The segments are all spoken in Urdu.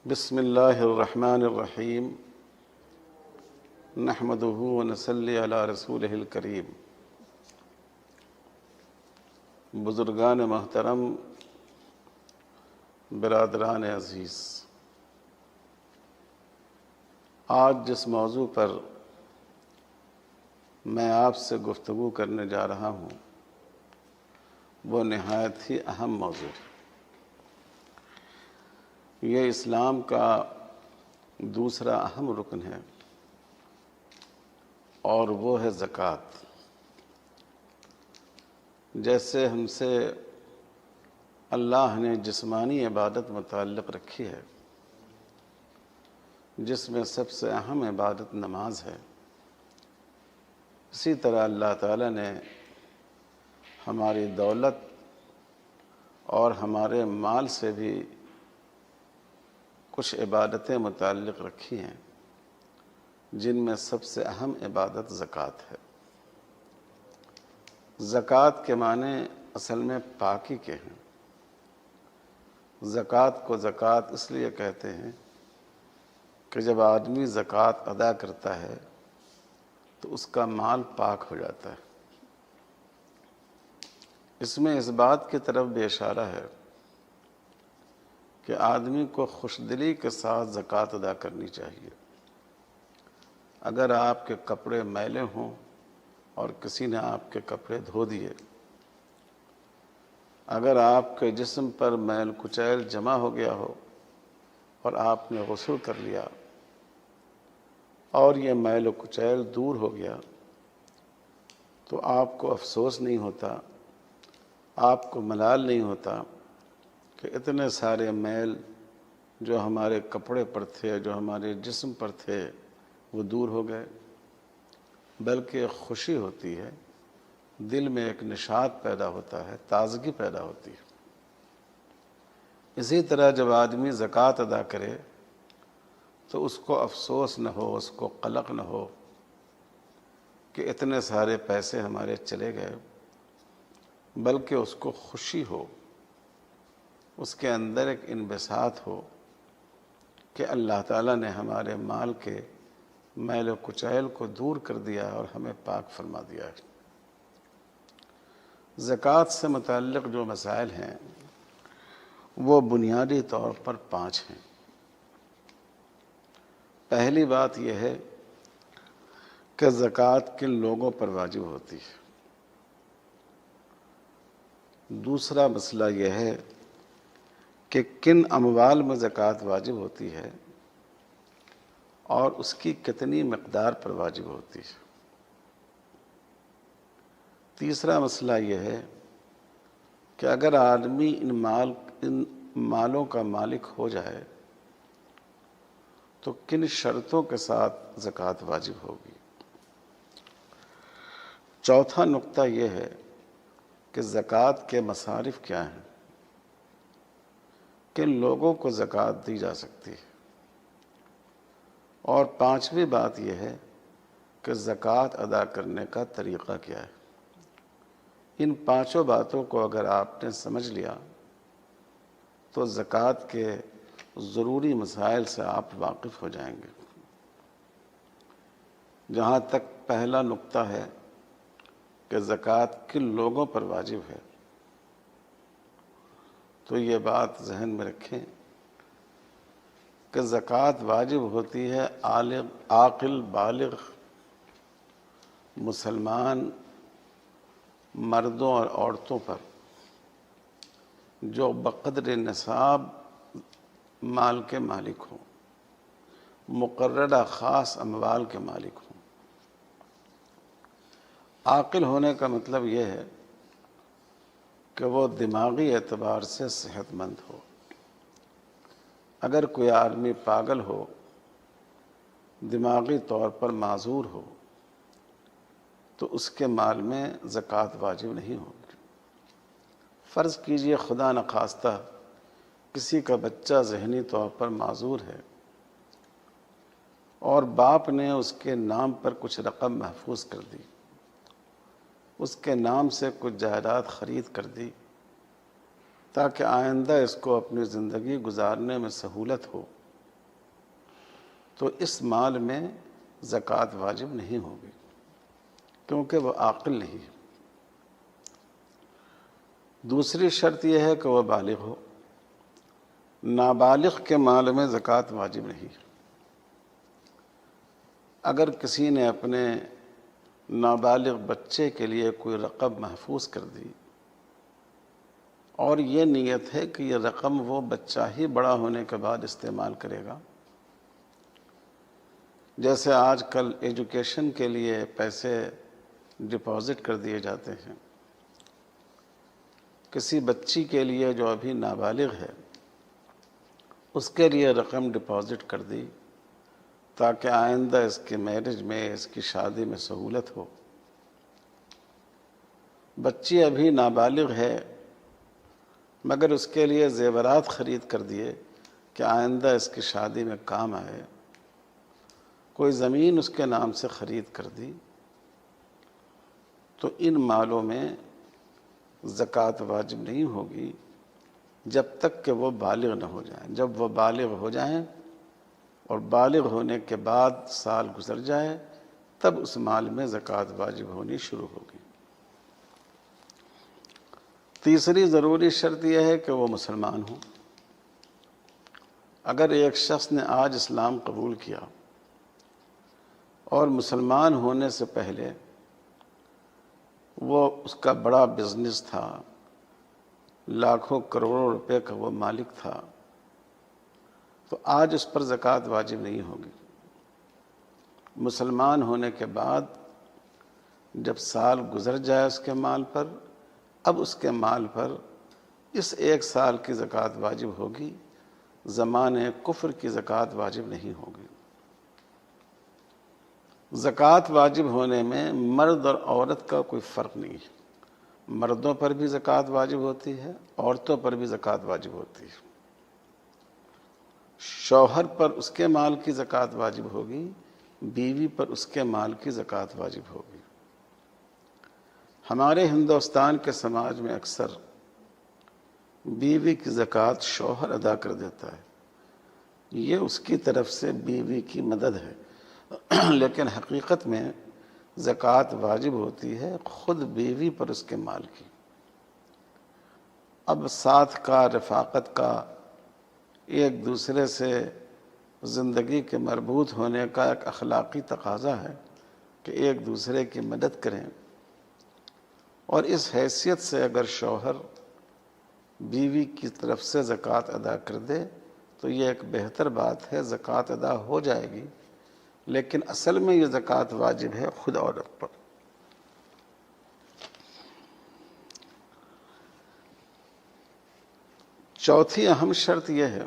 بسم اللہ الرحمن الرحیم نحمدہ ونصلی علی رسولہ الکریم۔ بزرگان محترم، برادران عزیز، آج جس موضوع پر میں آپ سے گفتگو کرنے جا رہا ہوں وہ نہایت ہی اہم موضوع ہے۔ یہ اسلام کا دوسرا اہم رکن ہے اور وہ ہے زکوٰۃ۔ جیسے ہم سے اللہ نے جسمانی عبادت متعلق رکھی ہے، جس میں سب سے اہم عبادت نماز ہے، اسی طرح اللہ تعالیٰ نے ہماری دولت اور ہمارے مال سے بھی کچھ عبادتیں متعلق رکھی ہیں، جن میں سب سے اہم عبادت زکوٰۃ ہے۔ زکوٰۃ کے معنی اصل میں پاکی کے ہیں۔ زکوٰۃ کو زکوٰۃ اس لیے کہتے ہیں کہ جب آدمی زکوٰۃ ادا کرتا ہے تو اس کا مال پاک ہو جاتا ہے۔ اس میں اس بات کی طرف بھی اشارہ ہے کہ آدمی کو خوش دلی کے ساتھ زکوٰۃ ادا کرنی چاہیے۔ اگر آپ کے کپڑے میلے ہوں اور کسی نے آپ کے کپڑے دھو دیے، اگر آپ کے جسم پر میل کچیل جمع ہو گیا ہو اور آپ نے غسل کر لیا اور یہ میل و کچیل دور ہو گیا، تو آپ کو افسوس نہیں ہوتا، آپ کو ملال نہیں ہوتا کہ اتنے سارے میل جو ہمارے کپڑے پر تھے، جو ہمارے جسم پر تھے، وہ دور ہو گئے، بلکہ ایک خوشی ہوتی ہے، دل میں ایک نشاط پیدا ہوتا ہے، تازگی پیدا ہوتی ہے۔ اسی طرح جب آدمی زکوٰۃ ادا کرے تو اس کو افسوس نہ ہو، اس کو قلق نہ ہو کہ اتنے سارے پیسے ہمارے چلے گئے، بلکہ اس کو خوشی ہو، اس کے اندر ایک انبساط ہو کہ اللہ تعالیٰ نے ہمارے مال کے میل و کچیل کو دور کر دیا اور ہمیں پاک فرما دیا ہے۔ زکوٰۃ سے متعلق جو مسائل ہیں وہ بنیادی طور پر 5 ہیں۔ پہلی بات یہ ہے کہ زکوٰۃ کن لوگوں پر واجب ہوتی ہے۔ دوسرا مسئلہ یہ ہے کہ کن اموال میں زکوٰۃ واجب ہوتی ہے اور اس کی کتنی مقدار پر واجب ہوتی ہے۔ تیسرا مسئلہ یہ ہے کہ اگر آدمی ان مالوں کا مالک ہو جائے تو کن شرطوں کے ساتھ زکوٰۃ واجب ہوگی۔ چوتھا نقطہ یہ ہے کہ زکوٰۃ کے مصارف کیا ہیں، کن لوگوں کو زکوٰۃ دی جا سکتی ہے۔ اور 5ویں بات یہ ہے کہ زکوٰۃ ادا کرنے کا طریقہ کیا ہے۔ ان 5 باتوں کو اگر آپ نے سمجھ لیا تو زکوٰۃ کے ضروری مسائل سے آپ واقف ہو جائیں گے۔ جہاں تک پہلا نقطہ ہے کہ زکوٰۃ کن لوگوں پر واجب ہے، تو یہ بات ذہن میں رکھیں کہ زکوٰۃ واجب ہوتی ہے عاقل بالغ مسلمان مردوں اور عورتوں پر جو بقدر نصاب مال کے مالک ہوں، مقررہ خاص اموال کے مالک ہوں۔ عاقل ہونے کا مطلب یہ ہے کہ وہ دماغی اعتبار سے صحت مند ہو۔ اگر کوئی آدمی پاگل ہو، دماغی طور پر معذور ہو، تو اس کے مال میں زکوٰۃ واجب نہیں ہوگی۔ فرض کیجئے خدا نخواستہ کسی کا بچہ ذہنی طور پر معذور ہے اور باپ نے اس کے نام پر کچھ رقم محفوظ کر دی، اس کے نام سے کچھ جائیداد خرید کر دی تاکہ آئندہ اس کو اپنی زندگی گزارنے میں سہولت ہو، تو اس مال میں زکوٰۃ واجب نہیں ہوگی، کیونکہ وہ عاقل نہیں ہے۔ دوسری شرط یہ ہے کہ وہ بالغ ہو، نابالغ کے مال میں زکوٰۃ واجب نہیں ہے۔ اگر کسی نے اپنے نابالغ بچے کے لیے کوئی رقم محفوظ کر دی اور یہ نیت ہے کہ یہ رقم وہ بچہ ہی بڑا ہونے کے بعد استعمال کرے گا، جیسے آج کل ایجوکیشن کے لیے پیسے ڈپازٹ کر دیے جاتے ہیں، کسی بچی کے لیے جو ابھی نابالغ ہے اس کے لیے رقم ڈپازٹ کر دی تاکہ آئندہ اس کے میرج میں، اس کی شادی میں سہولت ہو۔ بچی ابھی نابالغ ہے مگر اس کے لیے زیورات خرید کر دیے کہ آئندہ اس کی شادی میں کام آئے، کوئی زمین اس کے نام سے خرید کر دی، تو ان مالوں میں زکوٰۃ واجب نہیں ہوگی جب تک کہ وہ بالغ نہ ہو جائیں۔ جب وہ بالغ ہو جائیں اور بالغ ہونے کے بعد سال گزر جائے تب اس مال میں زکوٰۃ واجب ہونی شروع ہوگی۔ تیسری ضروری شرط یہ ہے کہ وہ مسلمان ہوں۔ اگر ایک شخص نے آج اسلام قبول کیا اور مسلمان ہونے سے پہلے وہ اس کا بڑا بزنس تھا، لاکھوں کروڑوں روپے کا وہ مالک تھا، تو آج اس پر زکوٰۃ واجب نہیں ہوگی۔ مسلمان ہونے کے بعد جب سال گزر جائے اس کے مال پر، اب اس کے مال پر اس ایک سال کی زکوٰۃ واجب ہوگی، زمانے کفر کی زکوٰۃ واجب نہیں ہوگی۔ زکوٰۃ واجب ہونے میں مرد اور عورت کا کوئی فرق نہیں ہے، مردوں پر بھی زکوٰۃ واجب ہوتی ہے، عورتوں پر بھی زکوٰۃ واجب ہوتی ہے۔ شوہر پر اس کے مال کی زکوٰۃ واجب ہوگی، بیوی پر اس کے مال کی زکوٰۃ واجب ہوگی۔ ہمارے ہندوستان کے سماج میں اکثر بیوی کی زکوٰۃ شوہر ادا کر دیتا ہے، یہ اس کی طرف سے بیوی کی مدد ہے، لیکن حقیقت میں زکوٰۃ واجب ہوتی ہے خود بیوی پر اس کے مال کی۔ اب ساتھ کا، رفاقت کا، ایک دوسرے سے زندگی کے مربوط ہونے کا ایک اخلاقی تقاضا ہے کہ ایک دوسرے کی مدد کریں، اور اس حیثیت سے اگر شوہر بیوی کی طرف سے زکوٰۃ ادا کر دے تو یہ ایک بہتر بات ہے، زکوٰۃ ادا ہو جائے گی، لیکن اصل میں یہ زکوٰۃ واجب ہے خود عورت پر۔ چوتھی اہم شرط یہ ہے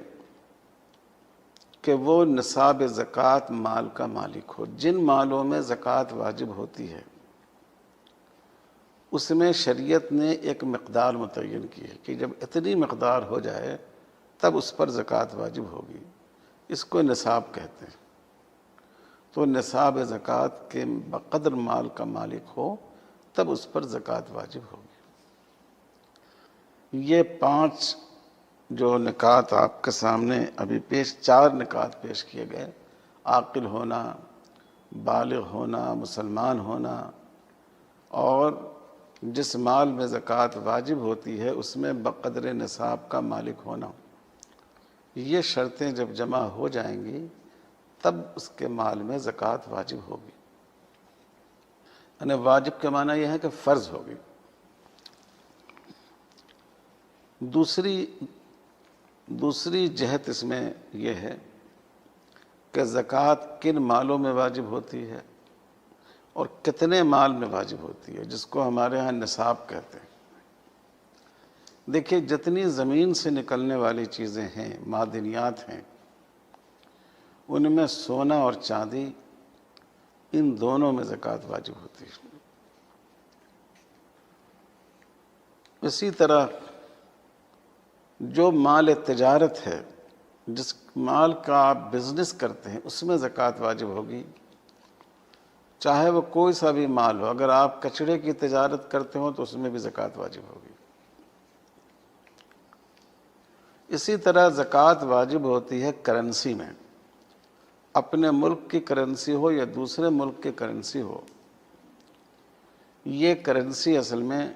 کہ وہ نصاب زکوٰۃ مال کا مالک ہو۔ جن مالوں میں زکوٰۃ واجب ہوتی ہے اس میں شریعت نے ایک مقدار متعین کی ہے کہ جب اتنی مقدار ہو جائے تب اس پر زکوٰۃ واجب ہوگی، اس کو نصاب کہتے ہیں۔ تو نصاب زکوٰۃ کے بقدر مال کا مالک ہو تب اس پر زکوٰۃ واجب ہوگی۔ یہ 5 جو نکات آپ کے سامنے ابھی 4 نکات پیش کیے گئے، عاقل ہونا، بالغ ہونا، مسلمان ہونا، اور جس مال میں زکوٰۃ واجب ہوتی ہے اس میں بقدر نصاب کا مالک ہونا، یہ شرطیں جب جمع ہو جائیں گی تب اس کے مال میں زکوٰۃ واجب ہوگی۔ یعنی واجب کے معنی یہ ہے کہ فرض ہوگی۔ دوسری جہت اس میں یہ ہے کہ زکوٰۃ کن مالوں میں واجب ہوتی ہے اور کتنے مال میں واجب ہوتی ہے، جس کو ہمارے ہاں نصاب کہتے ہیں۔ دیکھیے، جتنی زمین سے نکلنے والی چیزیں ہیں، معدنیات ہیں، ان میں سونا اور چاندی، ان دونوں میں زکوٰۃ واجب ہوتی ہے۔ اسی طرح جو مال تجارت ہے، جس مال کا آپ بزنس کرتے ہیں، اس میں زکوٰۃ واجب ہوگی، چاہے وہ کوئی سا بھی مال ہو۔ اگر آپ کچڑے کی تجارت کرتے ہو تو اس میں بھی زکوٰۃ واجب ہوگی۔ اسی طرح زکوٰۃ واجب ہوتی ہے کرنسی میں۔ اپنے ملک کی کرنسی ہو یا دوسرے ملک کی کرنسی ہو، یہ کرنسی اصل میں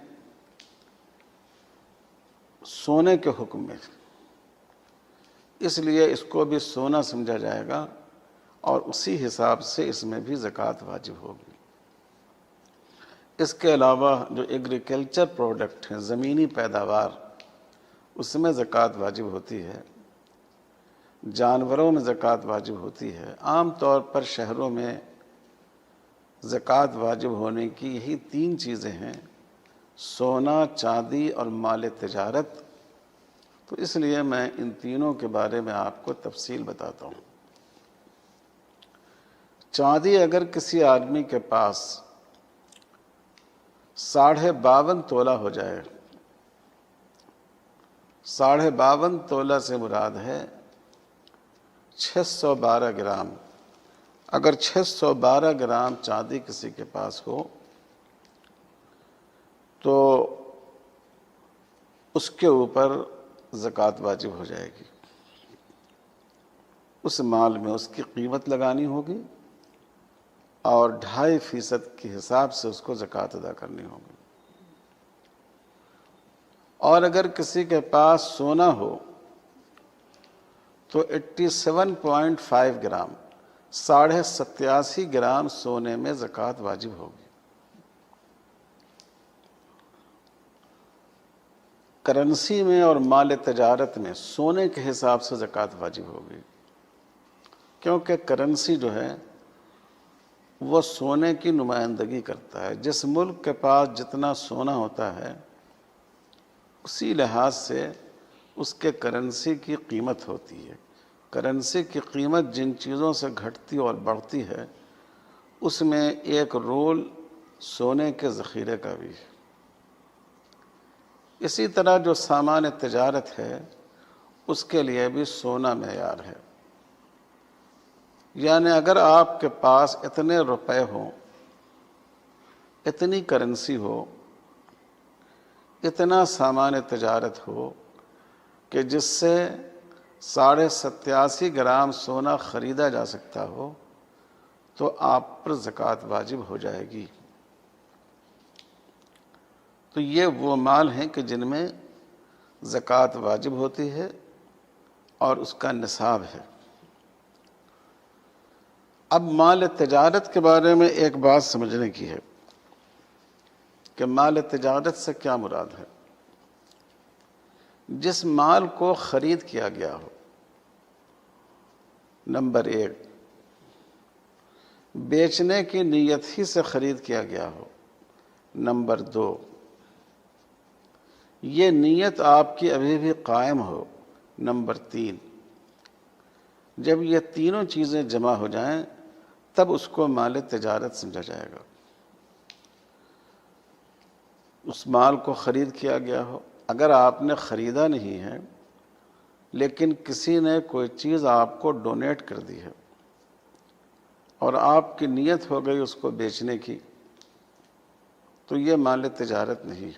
سونے کے حکم میں، اس لیے اس کو بھی سونا سمجھا جائے گا اور اسی حساب سے اس میں بھی زکوٰۃ واجب ہوگی۔ اس کے علاوہ جو ایگریکلچر پروڈکٹ ہیں، زمینی پیداوار، اس میں زکوٰۃ واجب ہوتی ہے، جانوروں میں زکوٰۃ واجب ہوتی ہے۔ عام طور پر شہروں میں زکوٰۃ واجب ہونے کی یہی 3 چیزیں ہیں: سونا، چاندی اور مال تجارت۔ تو اس لیے میں ان تینوں کے بارے میں آپ کو تفصیل بتاتا ہوں۔ چاندی اگر کسی آدمی کے پاس 52.5 تولہ ہو جائے، 52.5 تولہ سے مراد ہے 612 گرام۔ اگر 612 گرام چاندی کسی کے پاس ہو تو اس کے اوپر زکوٰۃ واجب ہو جائے گی۔ اس مال میں اس کی قیمت لگانی ہوگی اور 2.5% کے حساب سے اس کو زکوٰۃ ادا کرنی ہوگی۔ اور اگر کسی کے پاس سونا ہو تو 87.5 گرام، 87.5 گرام سونے میں زکوٰۃ واجب ہوگی۔ کرنسی میں اور مال تجارت میں سونے کے حساب سے زکوٰۃ واجب ہوگی، کیونکہ کرنسی جو ہے وہ سونے کی نمائندگی کرتا ہے۔ جس ملک کے پاس جتنا سونا ہوتا ہے اسی لحاظ سے اس کے کرنسی کی قیمت ہوتی ہے۔ کرنسی کی قیمت جن چیزوں سے گھٹتی اور بڑھتی ہے اس میں ایک رول سونے کے ذخیرے کا بھی ہے۔ اسی طرح جو سامان تجارت ہے اس کے لیے بھی سونا معیار ہے، یعنی اگر آپ کے پاس اتنے روپے ہوں، اتنی کرنسی ہو، اتنا سامان تجارت ہو کہ جس سے 87.5 گرام سونا خریدا جا سکتا ہو تو آپ پر زکوٰۃ واجب ہو جائے گی۔ تو یہ وہ مال ہیں کہ جن میں زکوٰۃ واجب ہوتی ہے اور اس کا نصاب ہے۔ اب مال تجارت کے بارے میں ایک بات سمجھنے کی ہے کہ مال تجارت سے کیا مراد ہے۔ جس مال کو خرید کیا گیا ہو، نمبر 1، بیچنے کی نیت ہی سے خرید کیا گیا ہو، نمبر 2، یہ نیت آپ کی ابھی بھی قائم ہو، نمبر 3۔ جب یہ تینوں چیزیں جمع ہو جائیں تب اس کو مال تجارت سمجھا جائے گا۔ اس مال کو خرید کیا گیا ہو، اگر آپ نے خریدا نہیں ہے لیکن کسی نے کوئی چیز آپ کو ڈونیٹ کر دی ہے اور آپ کی نیت ہو گئی اس کو بیچنے کی، تو یہ مال تجارت نہیں۔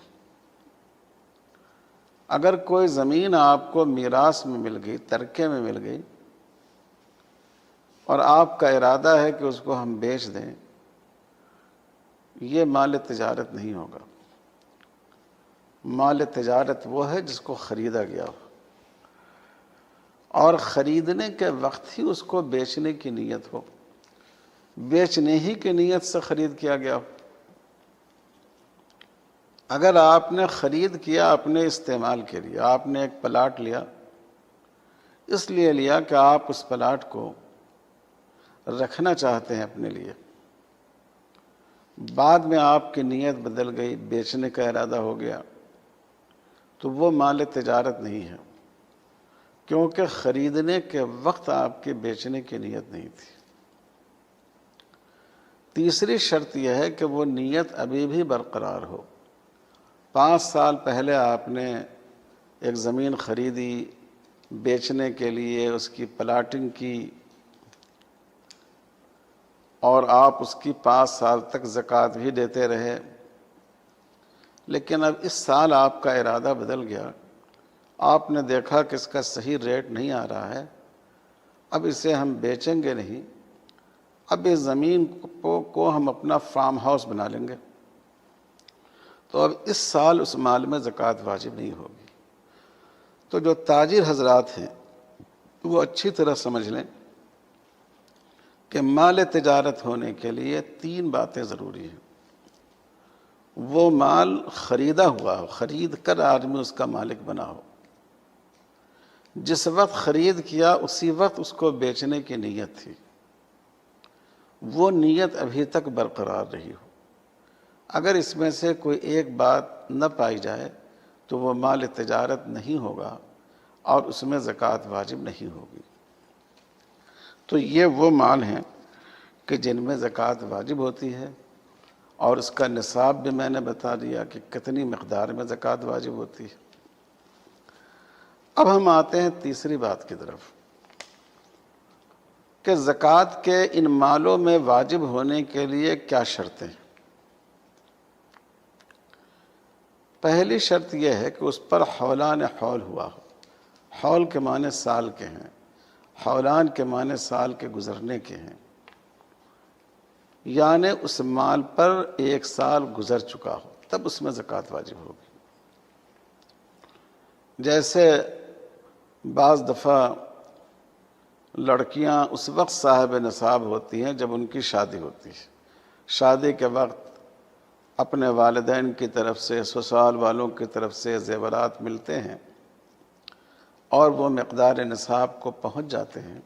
اگر کوئی زمین آپ کو میراث میں مل گئی، ترکے میں مل گئی، اور آپ کا ارادہ ہے کہ اس کو ہم بیچ دیں، یہ مال تجارت نہیں ہوگا۔ مال تجارت وہ ہے جس کو خریدا گیا ہو اور خریدنے کے وقت ہی اس کو بیچنے کی نیت ہو، بیچنے ہی کی نیت سے خرید کیا گیا ہو۔ اگر آپ نے خرید کیا اپنے استعمال کے لیے، آپ نے ایک پلاٹ لیا، اس لیے لیا کہ آپ اس پلاٹ کو رکھنا چاہتے ہیں اپنے لیے، بعد میں آپ کی نیت بدل گئی، بیچنے کا ارادہ ہو گیا، تو وہ مال تجارت نہیں ہے، کیونکہ خریدنے کے وقت آپ کے بیچنے کی نیت نہیں تھی۔ تیسری شرط یہ ہے کہ وہ نیت ابھی بھی برقرار ہو۔ 5 سال پہلے آپ نے ایک زمین خریدی، بیچنے کے لیے اس کی پلاٹنگ کی اور آپ اس کی 5 سال تک زکوٰۃ بھی دیتے رہے، لیکن اب اس سال آپ کا ارادہ بدل گیا، آپ نے دیکھا کہ اس کا صحیح ریٹ نہیں آ رہا ہے، اب اسے ہم بیچیں گے نہیں، اب اس زمین کو ہم اپنا فارم ہاؤس بنا لیں گے، تو اب اس سال اس مال میں زکوٰۃ واجب نہیں ہوگی۔ تو جو تاجر حضرات ہیں وہ اچھی طرح سمجھ لیں کہ مال تجارت ہونے کے لیے 3 باتیں ضروری ہیں۔ وہ مال خریدا ہوا ہو، خرید کر آدمی اس کا مالک بنا ہو، جس وقت خرید کیا اسی وقت اس کو بیچنے کی نیت تھی، وہ نیت ابھی تک برقرار رہی ہو۔ اگر اس میں سے کوئی ایک بات نہ پائی جائے تو وہ مال تجارت نہیں ہوگا اور اس میں زکوٰۃ واجب نہیں ہوگی۔ تو یہ وہ مال ہیں کہ جن میں زکوٰۃ واجب ہوتی ہے، اور اس کا نصاب بھی میں نے بتا دیا کہ کتنی مقدار میں زکوٰۃ واجب ہوتی ہے۔ اب ہم آتے ہیں تیسری بات کی طرف کہ زکوٰۃ کے ان مالوں میں واجب ہونے کے لیے کیا شرطیں ہیں۔ پہلی شرط یہ ہے کہ اس پر حولان حول ہوا ہو۔ حول کے معنی سال کے ہیں، حولان کے معنی سال کے گزرنے کے ہیں، یعنی اس مال پر 1 سال گزر چکا ہو تب اس میں زکوٰۃ واجب ہوگی۔ جیسے بعض دفعہ لڑکیاں اس وقت صاحب نصاب ہوتی ہیں جب ان کی شادی ہوتی ہے، شادی کے وقت اپنے والدین کی طرف سے، سسرال والوں کی طرف سے زیورات ملتے ہیں اور وہ مقدار نصاب کو پہنچ جاتے ہیں،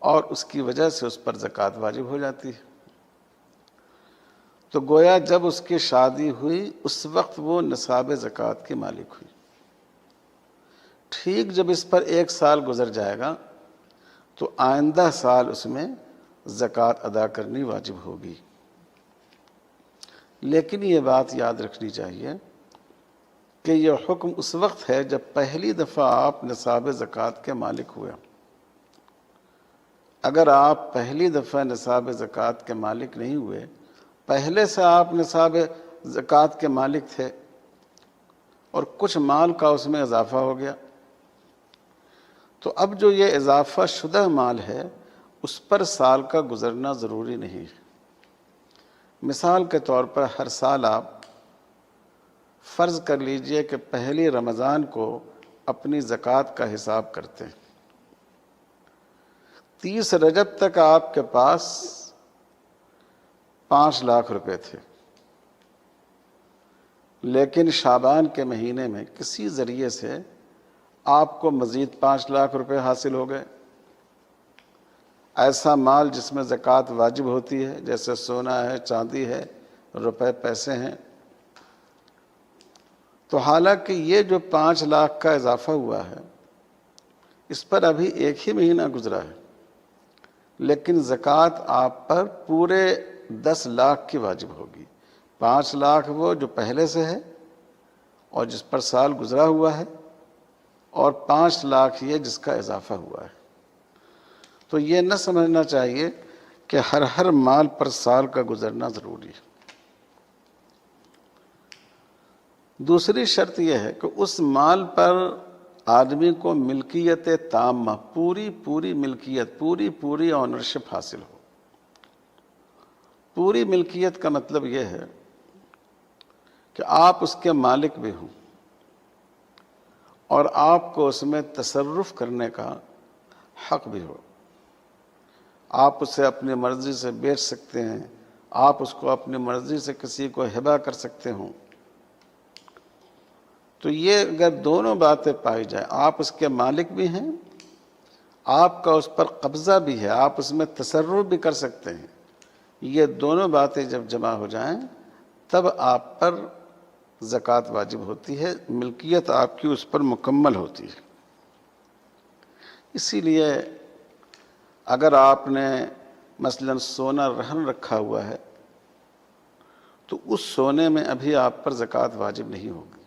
اور اس کی وجہ سے اس پر زکوٰۃ واجب ہو جاتی ہے۔ تو گویا جب اس کی شادی ہوئی اس وقت وہ نصاب زکوٰۃ کی مالک ہوئی۔ ٹھیک جب اس پر 1 سال گزر جائے گا تو آئندہ سال اس میں زکوٰۃ ادا کرنی واجب ہوگی۔ لیکن یہ بات یاد رکھنی چاہیے کہ یہ حکم اس وقت ہے جب پہلی دفعہ آپ نصاب زکوٰۃ کے مالک ہوئے۔ اگر آپ پہلی دفعہ نصاب زکوٰۃ کے مالک نہیں ہوئے، پہلے سے آپ نصاب زکوٰۃ کے مالک تھے اور کچھ مال کا اس میں اضافہ ہو گیا، تو اب جو یہ اضافہ شدہ مال ہے اس پر سال کا گزرنا ضروری نہیں ہے۔ مثال کے طور پر ہر سال آپ فرض کر لیجئے کہ پہلی رمضان کو اپنی زکوٰۃ کا حساب کرتے ہیں، 30 رجب تک آپ کے پاس 5 لاکھ روپے تھے، لیکن شعبان کے مہینے میں کسی ذریعے سے آپ کو مزید 5 لاکھ روپے حاصل ہو گئے۔ ایسا مال جس میں زکوٰۃ واجب ہوتی ہے، جیسے سونا ہے، چاندی ہے، روپے پیسے ہیں، تو حالانکہ یہ جو 5 لاکھ کا اضافہ ہوا ہے اس پر ابھی 1 ہی مہینہ گزرا ہے، لیکن زکوٰۃ آپ پر پورے 10 لاکھ کی واجب ہوگی۔ 5 لاکھ وہ جو پہلے سے ہے اور جس پر سال گزرا ہوا ہے، اور 5 لاکھ یہ جس کا اضافہ ہوا ہے۔ تو یہ نہ سمجھنا چاہیے کہ ہر مال پر سال کا گزرنا ضروری ہے۔ دوسری شرط یہ ہے کہ اس مال پر آدمی کو ملکیت تامہ، پوری ملکیت، پوری آنرشپ حاصل ہو۔ پوری ملکیت کا مطلب یہ ہے کہ آپ اس کے مالک بھی ہوں اور آپ کو اس میں تصرف کرنے کا حق بھی ہو۔ آپ اسے اپنی مرضی سے بیچ سکتے ہیں، آپ اس کو اپنی مرضی سے کسی کو ہبہ کر سکتے ہوں۔ تو یہ اگر دونوں باتیں پائی جائیں، آپ اس کے مالک بھی ہیں، آپ کا اس پر قبضہ بھی ہے، آپ اس میں تصرف بھی کر سکتے ہیں، یہ دونوں باتیں جب جمع ہو جائیں تب آپ پر زکوٰۃ واجب ہوتی ہے، ملکیت آپ کی اس پر مکمل ہوتی ہے۔ اسی لیے اگر آپ نے مثلا سونا رہن رکھا ہوا ہے تو اس سونے میں ابھی آپ پر زکوٰۃ واجب نہیں ہوگی۔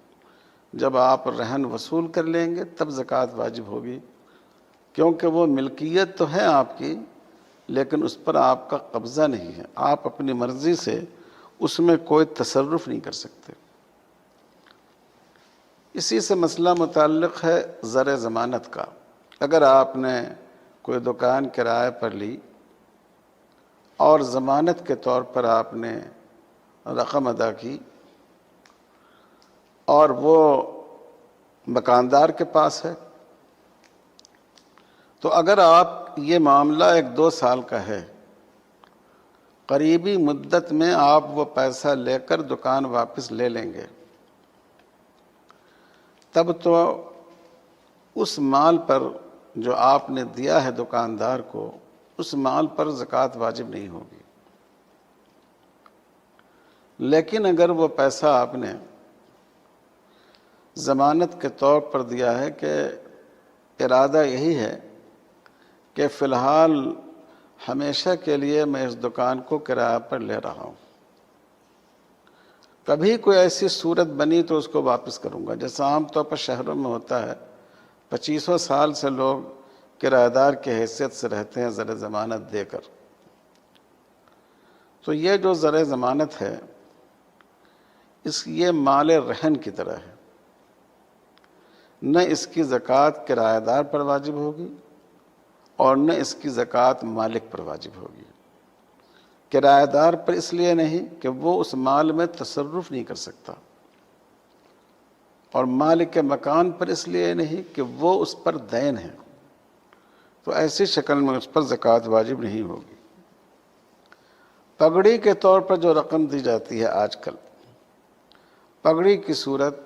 جب آپ رہن وصول کر لیں گے تب زکوٰۃ واجب ہوگی، کیونکہ وہ ملکیت تو ہے آپ کی لیکن اس پر آپ کا قبضہ نہیں ہے، آپ اپنی مرضی سے اس میں کوئی تصرف نہیں کر سکتے۔ اسی سے مسئلہ متعلق ہے زر ضمانت کا۔ اگر آپ نے کوئی دکان کرائے پر لی اور ضمانت کے طور پر آپ نے رقم ادا کی اور وہ مکاندار کے پاس ہے، تو اگر آپ یہ معاملہ 1-2 سال کا ہے، قریبی مدت میں آپ وہ پیسہ لے کر دکان واپس لے لیں گے، تب تو اس مال پر جو آپ نے دیا ہے دکاندار کو، اس مال پر زکوٰۃ واجب نہیں ہوگی۔ لیکن اگر وہ پیسہ آپ نے ضمانت کے طور پر دیا ہے کہ ارادہ یہی ہے کہ فی الحال ہمیشہ کے لیے میں اس دکان کو کرایہ پر لے رہا ہوں، کبھی کوئی ایسی صورت بنی تو اس کو واپس کروں گا، جیسا عام طور پر شہروں میں ہوتا ہے، 25 سال سے لوگ کرایہ دار کی حیثیت سے رہتے ہیں زر ضمانت دے کر۔ تو یہ جو زر ضمانت ہے یہ مال رہن کی طرح ہے، نہ اس کی زکوٰۃ کرایہ دار پر واجب ہوگی اور نہ اس کی زکوٰۃ مالک پر واجب ہوگی۔ کرایہ دار پر اس لیے نہیں کہ وہ اس مال میں تصرف نہیں کر سکتا، اور مالک مکان پر اس لیے نہیں کہ وہ اس پر دین ہے، تو ایسی شکل میں اس پر زکوٰۃ واجب نہیں ہوگی۔ پگڑی کے طور پر جو رقم دی جاتی ہے آج کل، پگڑی کی صورت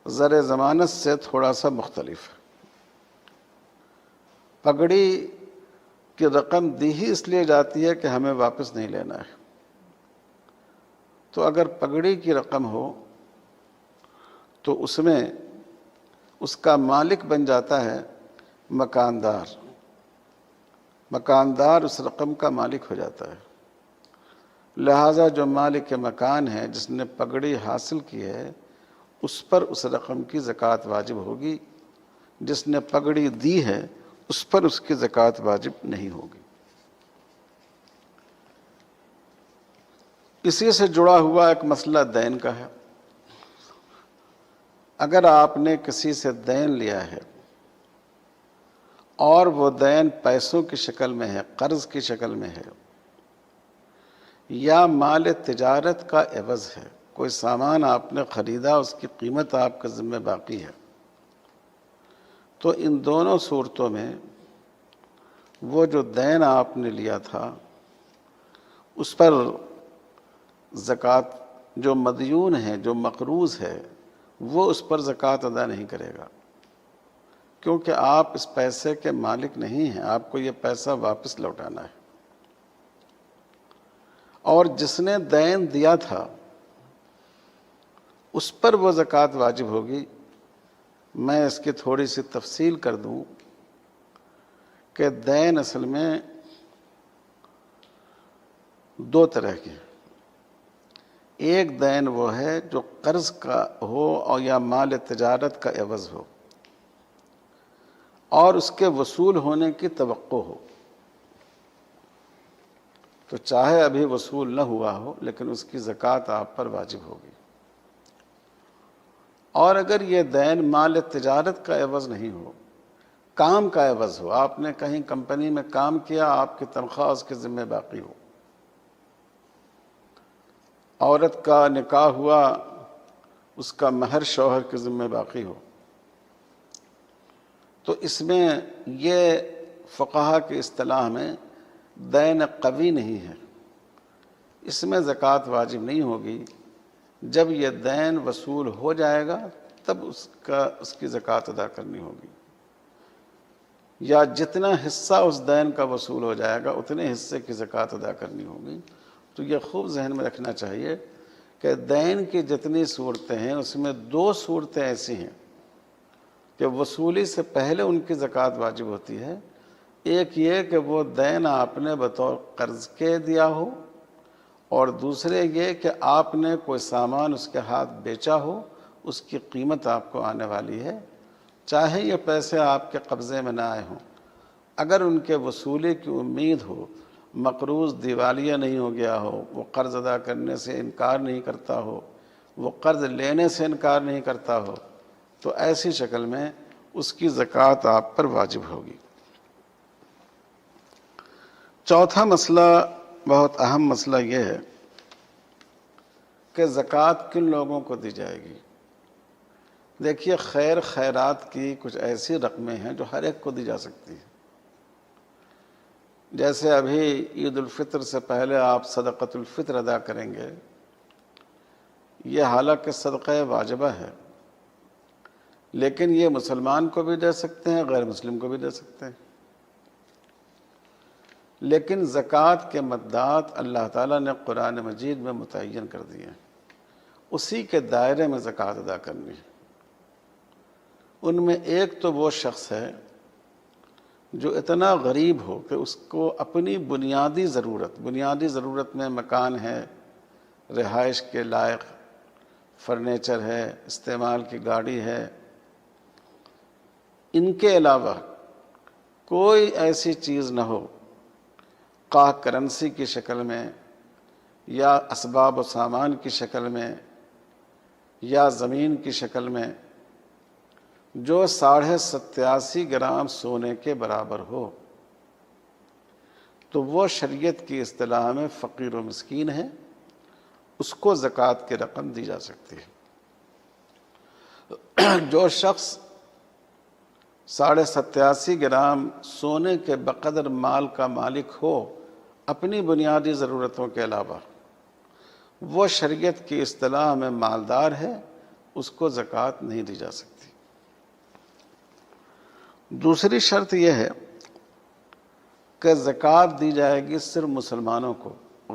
زر ضمانت سے تھوڑا سا مختلف ہے۔ پگڑی کی رقم دی ہی اس لیے جاتی ہے کہ ہمیں واپس نہیں لینا ہے، تو اگر پگڑی کی رقم ہو تو اس میں اس کا مالک بن جاتا ہے مکاندار، مکاندار اس رقم کا مالک ہو جاتا ہے، لہٰذا جو مالک مکان ہے جس نے پگڑی حاصل کی ہے اس پر اس رقم کی زکوٰۃ واجب ہوگی، جس نے پگڑی دی ہے اس پر اس کی زکوٰۃ واجب نہیں ہوگی۔ اسی سے جڑا ہوا ایک مسئلہ دین کا ہے۔ اگر آپ نے کسی سے دین لیا ہے اور وہ دین پیسوں کی شکل میں ہے، قرض کی شکل میں ہے، یا مال تجارت کا عوض ہے، کوئی سامان آپ نے خریدا اس کی قیمت آپ کے ذمہ باقی ہے، تو ان دونوں صورتوں میں وہ جو دین آپ نے لیا تھا اس پر زکوٰۃ، جو مدیون ہے، جو مقروض ہے، وہ اس پر زکوٰۃ ادا نہیں کرے گا، کیونکہ آپ اس پیسے کے مالک نہیں ہیں، آپ کو یہ پیسہ واپس لوٹانا ہے۔ اور جس نے دین دیا تھا اس پر وہ زکوٰۃ واجب ہوگی۔ میں اس کی تھوڑی سی تفصیل کر دوں کہ دین اصل میں 2 طرح کے، ایک دین وہ ہے جو قرض کا ہو اور یا مال تجارت کا عوض ہو اور اس کے وصول ہونے کی توقع ہو، تو چاہے ابھی وصول نہ ہوا ہو لیکن اس کی زکوٰۃ آپ پر واجب ہوگی۔ اور اگر یہ دین مال تجارت کا عوض نہیں ہو، کام کا عوض ہو، آپ نے کہیں کمپنی میں کام کیا، آپ کی تنخواہ اس کے ذمہ باقی ہو، عورت کا نکاح ہوا، اس کا مہر شوہر کے ذمہ باقی ہو، تو اس میں یہ فقہا کی اصطلاح میں دین قوی نہیں ہے، اس میں زکوٰۃ واجب نہیں ہوگی۔ جب یہ دین وصول ہو جائے گا تب اس کی زکوٰۃ ادا کرنی ہوگی، یا جتنا حصہ اس دین کا وصول ہو جائے گا اتنے حصے کی زکوٰۃ ادا کرنی ہوگی۔ تو یہ خوب ذہن میں رکھنا چاہیے کہ دین کی جتنی صورتیں ہیں اس میں 2 صورتیں ایسی ہیں کہ وصولی سے پہلے ان کی زکوٰۃ واجب ہوتی ہے۔ ایک یہ کہ وہ دین آپ نے بطور قرض کے دیا ہو، اور دوسرے یہ کہ آپ نے کوئی سامان اس کے ہاتھ بیچا ہو، اس کی قیمت آپ کو آنے والی ہے، چاہے یہ پیسے آپ کے قبضے میں نہ آئے ہوں، اگر ان کے وصولی کی امید ہو، مقروض دیوالیہ نہیں ہو گیا ہو، وہ قرض ادا کرنے سے انکار نہیں کرتا ہو، وہ قرض لینے سے انکار نہیں کرتا ہو، تو ایسی شکل میں اس کی زکوٰۃ آپ پر واجب ہوگی۔ چوتھا مسئلہ بہت اہم مسئلہ یہ ہے کہ زکوٰۃ کن لوگوں کو دی جائے گی۔ دیکھیے خیرات کی کچھ ایسی رقمیں ہیں جو ہر ایک کو دی جا سکتی ہیں۔ جیسے ابھی عید الفطر سے پہلے آپ صدقۃ الفطر ادا کریں گے، یہ حالانکہ صدقہ واجبہ ہے، لیکن یہ مسلمان کو بھی دے سکتے ہیں، غیر مسلم کو بھی دے سکتے ہیں۔ لیکن زکوٰۃ کے مدات اللہ تعالیٰ نے قرآن مجید میں متعین کر دیے ہیں، اسی کے دائرے میں زکوٰۃ ادا کرنی ہے۔ ان میں ایک تو وہ شخص ہے جو اتنا غریب ہو کہ اس کو اپنی بنیادی ضرورت میں مکان ہے، رہائش کے لائق فرنیچر ہے، استعمال کی گاڑی ہے، ان کے علاوہ کوئی ایسی چیز نہ ہو، خواہ کرنسی کی شکل میں یا اسباب و سامان کی شکل میں یا زمین کی شکل میں، جو 87.5 گرام سونے کے برابر ہو، تو وہ شریعت کی اصطلاح میں فقیر و مسکین ہے، اس کو زکوٰۃ کی رقم دی جا سکتی ہے۔ جو شخص 87.5 گرام سونے کے بقدر مال کا مالک ہو اپنی بنیادی ضرورتوں کے علاوہ، وہ شریعت کی اصطلاح میں مالدار ہے، اس کو زکوٰۃ نہیں دی جا سکتی۔ دوسری شرط یہ ہے کہ زکوٰۃ دی جائے گی صرف مسلمانوں کو،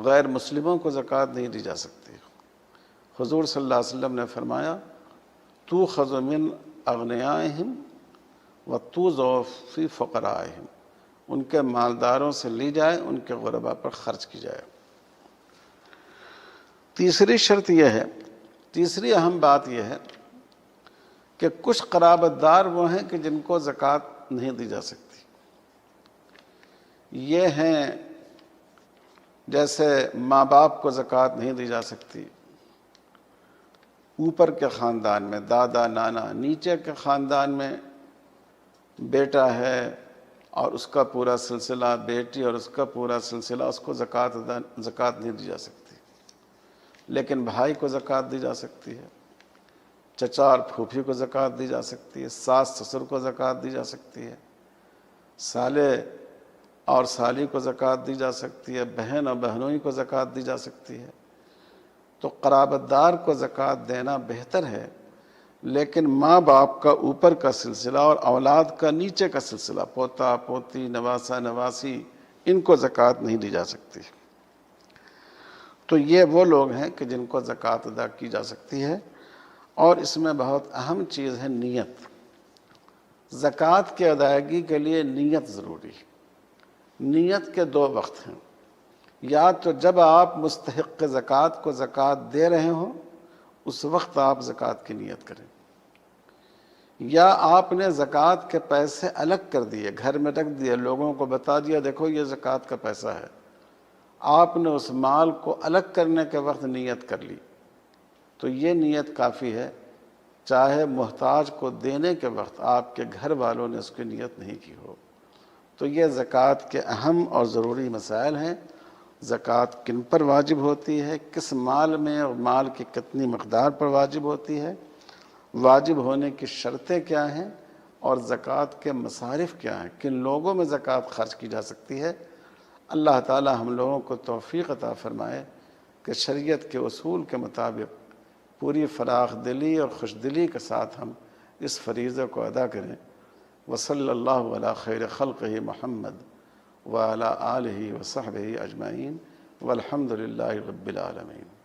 غیر مسلموں کو زکوٰۃ نہیں دی جا سکتی۔ حضور صلی اللہ علیہ وسلم نے فرمایا تُؤْخَذُ مِنْ أَغْنِيَائِهِمْ وَتُوزَعُ فِي فُقَرَائِهِمْ، ان کے مالداروں سے لی جائے، ان کے غرباء پر خرچ کی جائے۔ تیسری شرط یہ ہے، تیسری اہم بات یہ ہے کہ کچھ قرابت دار وہ ہیں کہ جن کو زکوٰۃ نہیں دی جا سکتی۔ یہ ہیں جیسے ماں باپ کو زکوٰۃ نہیں دی جا سکتی، اوپر کے خاندان میں دادا نانا، نیچے کے خاندان میں بیٹا ہے اور اس کا پورا سلسلہ، بیٹی اور اس کا پورا سلسلہ، اس کو زکوٰۃ نہیں دی جا سکتی، لیکن بھائی کو زکوٰۃ دی جا سکتی ہے، چچا اور پھوپھی کو زکوٰۃ دی جا سکتی ہے، ساس سسر کو زکوٰۃ دی جا سکتی ہے، سالے اور سالی کو زکوٰۃ دی جا سکتی ہے، بہن اور بہنوئی کو زکوٰۃ دی جا سکتی ہے۔ تو قرابت دار کو زکوٰۃ دینا بہتر ہے، لیکن ماں باپ کا اوپر کا سلسلہ اور اولاد کا نیچے کا سلسلہ، پوتا پوتی نواسا نواسی، ان کو زکوٰۃ نہیں دی جا سکتی۔ تو یہ وہ لوگ ہیں کہ جن کو زکوٰۃ ادا کی جا سکتی ہے۔ اور اس میں بہت اہم چیز ہے نیت۔ زکوٰۃ کی ادائیگی کے لیے نیت ضروری ہے۔ نیت کے دو وقت ہیں، یا تو جب آپ مستحق زکوٰۃ کو زکوٰۃ دے رہے ہوں اس وقت آپ زکوٰۃ کی نیت کریں، یا آپ نے زکوٰۃ کے پیسے الگ کر دیے، گھر میں رکھ دیے، لوگوں کو بتا دیا دیکھو یہ زکوٰۃ کا پیسہ ہے، آپ نے اس مال کو الگ کرنے کے وقت نیت کر لی، تو یہ نیت کافی ہے، چاہے محتاج کو دینے کے وقت آپ کے گھر والوں نے اس کی نیت نہیں کی ہو۔ تو یہ زکوٰۃ کے اہم اور ضروری مسائل ہیں۔ زکوٰۃ کن پر واجب ہوتی ہے، کس مال میں اور مال کی کتنی مقدار پر واجب ہوتی ہے، واجب ہونے کی شرطیں کیا ہیں، اور زکوٰۃ کے مصارف کیا ہیں، کن لوگوں میں زکوٰۃ خرچ کی جا سکتی ہے۔ اللہ تعالی ہم لوگوں کو توفیق عطا فرمائے کہ شریعت کے اصول کے مطابق پوری فراخ دلی اور خوش دلی کے ساتھ ہم اس فریضے کو ادا کریں۔ وصلی اللہ علی خیر خلقہ محمد وعلی آلہ وصحبہ اجمعین والحمد للہ رب العالمین۔